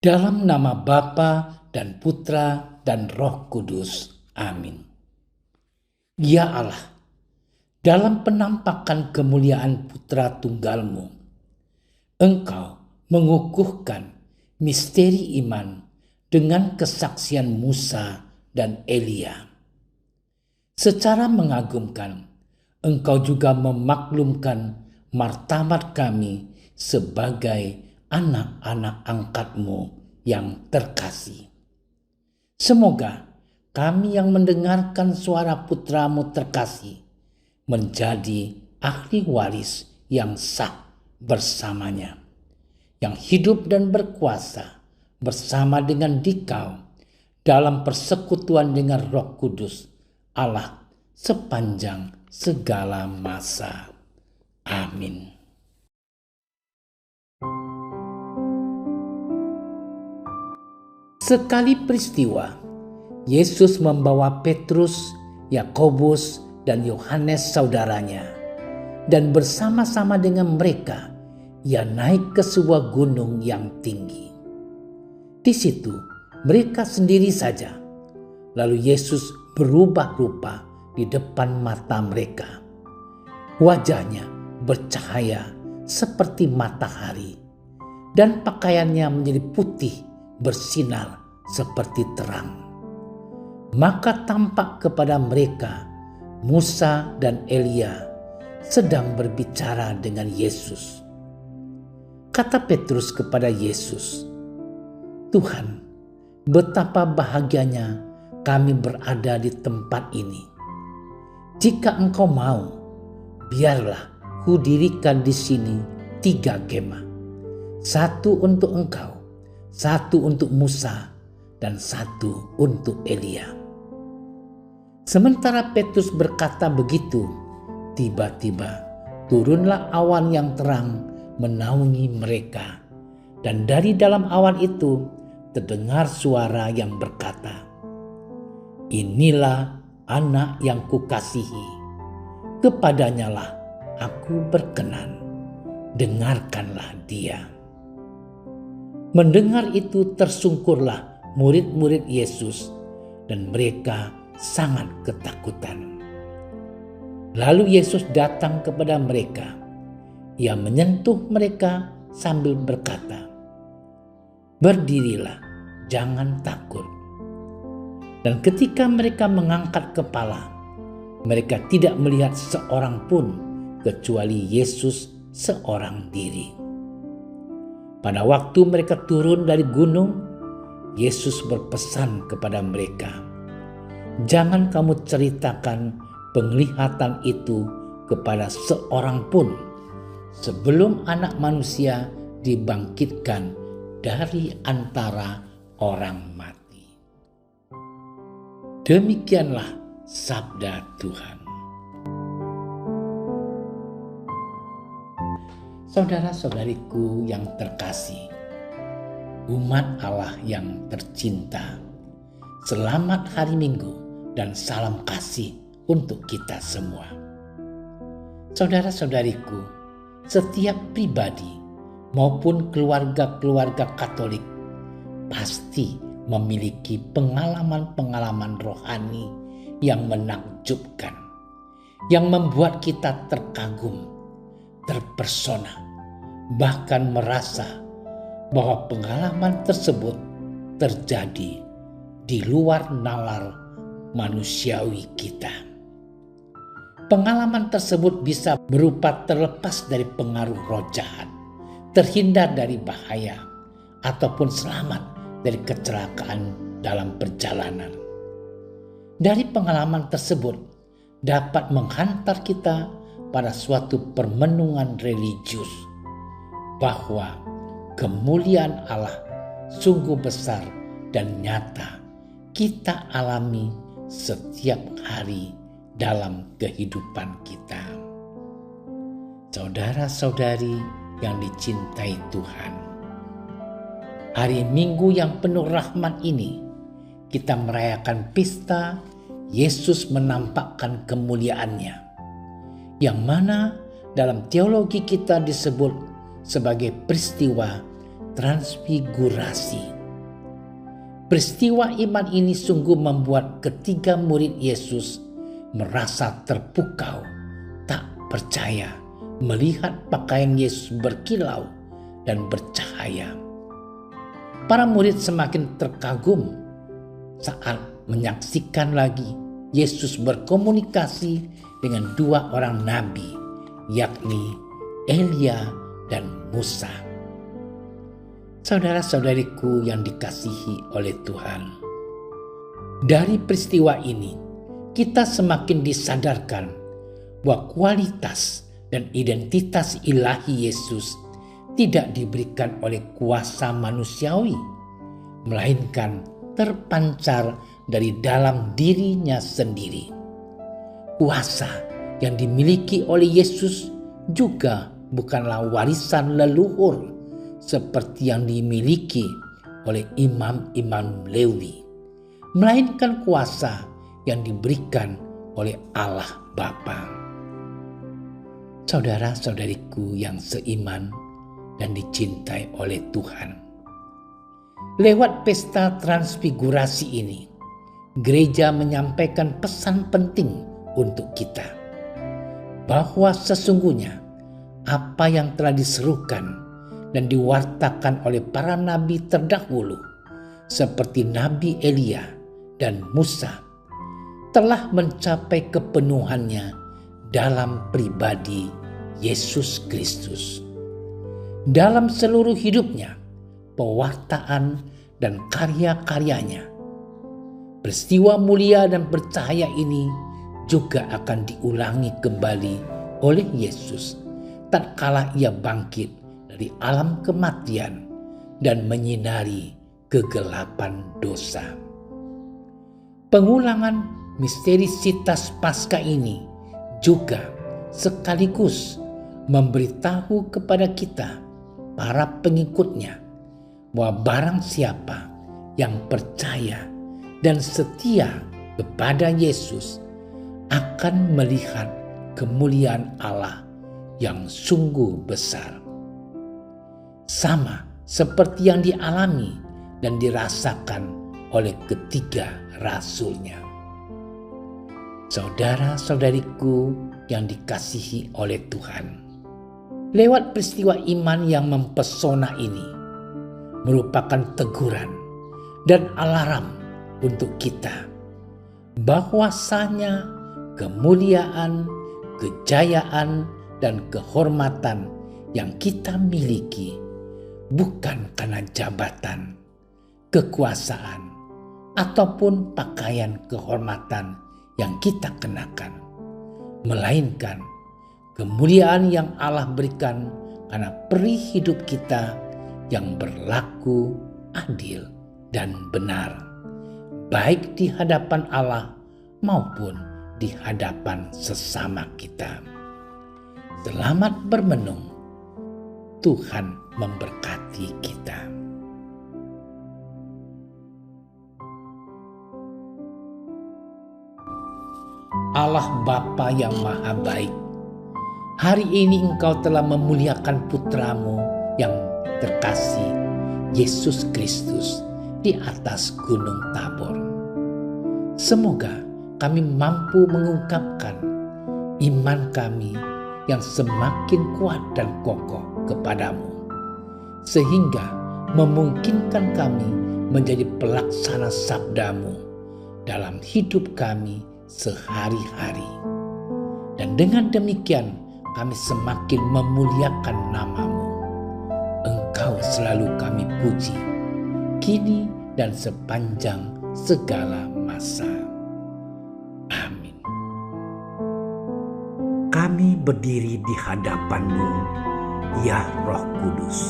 Dalam nama Bapa dan Putra dan Roh Kudus. Amin. Ya Allah, dalam penampakan kemuliaan Putra Tunggal-Mu, Engkau mengukuhkan misteri iman dengan kesaksian Musa dan Elia. Secara mengagumkan, Engkau juga memaklumkan martabat kami sebagai anak-anak angkat-Mu yang terkasih. Semoga kami yang mendengarkan suara Putra-Mu terkasih menjadi ahli waris yang sah bersamanya, yang hidup dan berkuasa bersama dengan Dikau dalam persekutuan dengan Roh Kudus Allah sepanjang segala masa. Amin. Sekali peristiwa, Yesus membawa Petrus, Yakobus, dan Yohanes saudaranya, dan bersama-sama dengan mereka ia naik ke sebuah gunung yang tinggi. Di situ mereka sendiri saja. Lalu Yesus berubah rupa di depan mata mereka. Wajahnya bercahaya seperti matahari, dan pakaiannya menjadi putih bersinar seperti terang. Maka tampak kepada mereka Musa dan Elia sedang berbicara dengan Yesus. Kata Petrus kepada Yesus, "Tuhan, betapa bahagianya kami berada di tempat ini. Jika Engkau mau, biarlah kudirikan di sini 3 kemah. 1 untuk Engkau, 1 untuk Musa, dan 1 untuk Elia." Sementara Petrus berkata begitu, tiba-tiba turunlah awan yang terang menaungi mereka, dan dari dalam awan itu terdengar suara yang berkata, "Inilah anak yang kukasihi, kepadanyalah aku berkenan, dengarkanlah dia." Mendengar itu tersungkurlah murid-murid Yesus, dan mereka sangat ketakutan. Lalu Yesus datang kepada mereka. Ia menyentuh mereka sambil berkata, "Berdirilah, jangan takut." Dan ketika mereka mengangkat kepala, mereka tidak melihat seorang pun kecuali Yesus seorang diri. Pada waktu mereka turun dari gunung, Yesus berpesan kepada mereka, "Jangan kamu ceritakan penglihatan itu kepada seorang pun sebelum Anak Manusia dibangkitkan dari antara orang mati." Demikianlah sabda Tuhan. Saudara-saudariku yang terkasih, umat Allah yang tercinta, selamat hari Minggu dan salam kasih untuk kita semua. Saudara-saudariku, setiap pribadi maupun keluarga-keluarga Katolik pasti memiliki pengalaman-pengalaman rohani yang menakjubkan, yang membuat kita terkagum, terpesona, bahkan merasa bahwa pengalaman tersebut terjadi di luar nalar manusiawi kita. Pengalaman tersebut bisa berupa terlepas dari pengaruh roh jahat, terhindar dari bahaya, ataupun selamat dari kecelakaan dalam perjalanan. Dari pengalaman tersebut dapat menghantar kita pada suatu permenungan religius bahwa kemuliaan Allah sungguh besar dan nyata kita alami setiap hari dalam kehidupan kita. Saudara-saudari yang dicintai Tuhan, hari Minggu yang penuh rahmat ini kita merayakan pesta Yesus menampakkan kemuliaannya, yang mana dalam teologi kita disebut sebagai peristiwa transfigurasi. Peristiwa iman ini sungguh membuat ketiga murid Yesus merasa terpukau, tak percaya melihat pakaian Yesus berkilau dan bercahaya. Para murid semakin terkagum saat menyaksikan lagi Yesus berkomunikasi dengan dua orang nabi, yakni Elia dan Musa. Saudara-saudariku yang dikasihi oleh Tuhan, dari peristiwa ini kita semakin disadarkan bahwa kualitas dan identitas ilahi Yesus tidak diberikan oleh kuasa manusiawi, melainkan terpancar dari dalam dirinya sendiri. Kuasa yang dimiliki oleh Yesus juga bukanlah warisan leluhur seperti yang dimiliki oleh imam-imam Lewi, melainkan kuasa yang diberikan oleh Allah Bapa. Saudara-saudariku yang seiman dan dicintai oleh Tuhan, lewat pesta transfigurasi ini, gereja menyampaikan pesan penting untuk kita, bahwa sesungguhnya apa yang telah diserukan dan diwartakan oleh para nabi terdahulu seperti Nabi Elia dan Musa telah mencapai kepenuhannya dalam pribadi Yesus Kristus. Dalam seluruh hidupnya, pewartaan dan karya-karyanya, peristiwa mulia dan bercahaya ini juga akan diulangi kembali oleh Yesus tatkala ia bangkit dari alam kematian dan menyinari kegelapan dosa. Pengulangan misterisitas Paskah ini juga sekaligus memberitahu kepada kita, para pengikutnya, bahwa barang siapa yang percaya dan setia kepada Yesus akan melihat kemuliaan Allah yang sungguh besar, sama seperti yang dialami dan dirasakan oleh ketiga rasulnya. Saudara-saudariku yang dikasihi oleh Tuhan, lewat peristiwa iman yang mempesona ini merupakan teguran dan alarm untuk kita, bahwasanya kemuliaan, kejayaan, dan kehormatan yang kita miliki bukan karena jabatan, kekuasaan, ataupun pakaian kehormatan yang kita kenakan, melainkan kemuliaan yang Allah berikan karena peri hidup kita yang berlaku adil dan benar, baik di hadapan Allah maupun di hadapan sesama kita. Selamat bermenung. Tuhan memberkati kita. Allah Bapa yang Maha Baik, hari ini Engkau telah memuliakan Putramu yang terkasih, Yesus Kristus, di atas Gunung Tabor. Semoga kami mampu mengungkapkan iman kami yang semakin kuat dan kokoh kepadamu, sehingga memungkinkan kami menjadi pelaksana sabdamu dalam hidup kami sehari-hari. Dan dengan demikian kami semakin memuliakan namamu. Engkau selalu kami puji, kini dan sepanjang segala masa. Amin. Kami berdiri di hadapan-Mu, ya Roh Kudus,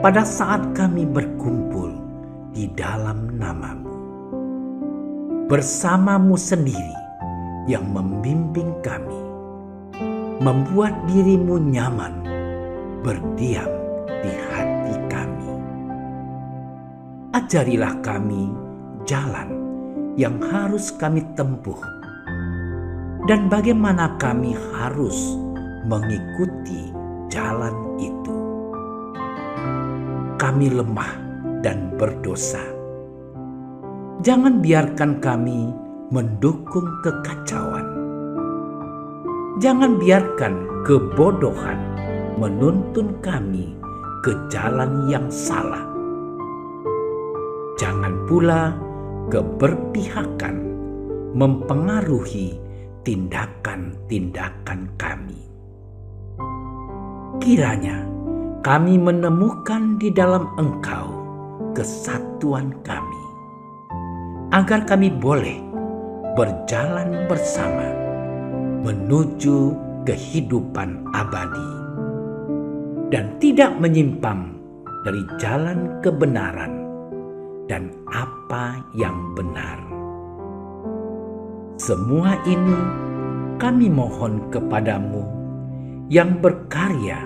pada saat kami berkumpul di dalam nama-Mu, bersama-Mu sendiri yang membimbing kami, membuat diri-Mu nyaman berdiam di hati kami. Ajarilah kami jalan yang harus kami tempuh dan bagaimana kami harus mengikuti jalan itu. Kami lemah dan berdosa, Jangan biarkan kami mendukung kekacauan. Jangan biarkan kebodohan menuntun kami ke jalan yang salah. Jangan pula keberpihakan mempengaruhi tindakan-tindakan kami. Kiranya kami menemukan di dalam Engkau kesatuan kami, agar kami boleh berjalan bersama menuju kehidupan abadi dan tidak menyimpang dari jalan kebenaran dan apa yang benar. Semua ini kami mohon kepadamu yang berkarya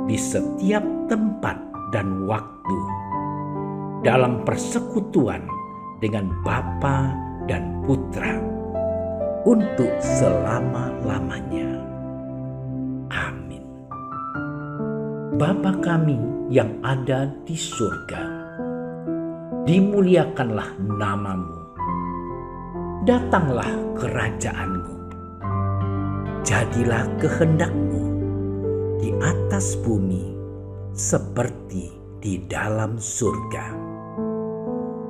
di setiap tempat dan waktu dalam persekutuan dengan Bapa dan Putra untuk selama-lamanya. Amin. Bapa kami yang ada di surga, dimuliakanlah namamu. Datanglah kerajaan-Mu. Jadilah kehendak-Mu di atas bumi seperti di dalam surga.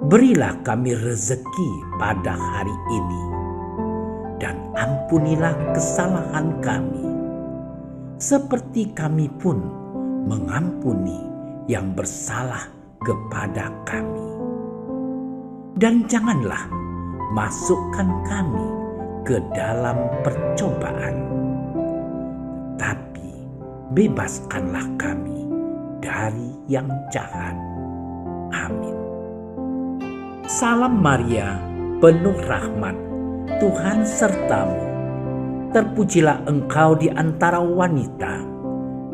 Berilah kami rezeki pada hari ini, dan ampunilah kesalahan kami, seperti kami pun mengampuni yang bersalah kepada kami. Dan janganlah masukkan kami ke dalam percobaan, tetapi bebaskanlah kami dari yang jahat. Amin. Salam Maria, penuh rahmat, Tuhan sertamu. Terpujilah engkau di antara wanita,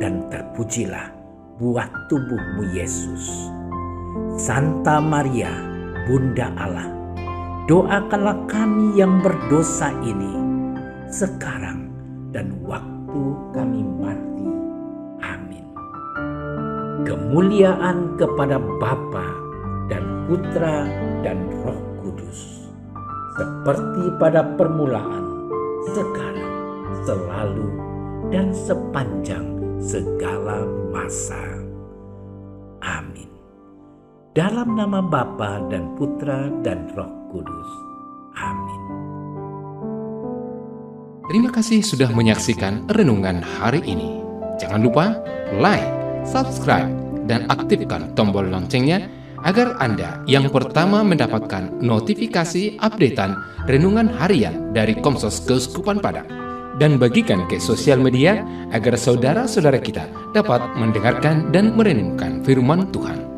dan terpujilah buah tubuhmu Yesus. Santa Maria, Bunda Allah, doakanlah kami yang berdosa ini, sekarang dan waktu kami mati. Amin. Kemuliaan kepada Bapa dan Putra dan Roh Kudus, seperti pada permulaan, sekarang, selalu, dan sepanjang segala masa. Amin. Dalam nama Bapa dan Putra dan Roh Kudus. Amin. Terima kasih sudah menyaksikan renungan hari ini. Jangan lupa like, subscribe, dan aktifkan tombol loncengnya agar Anda yang pertama mendapatkan notifikasi updatean renungan harian dari Komsos Keuskupan Padang. Dan bagikan ke sosial media agar saudara-saudara kita dapat mendengarkan dan merenungkan firman Tuhan.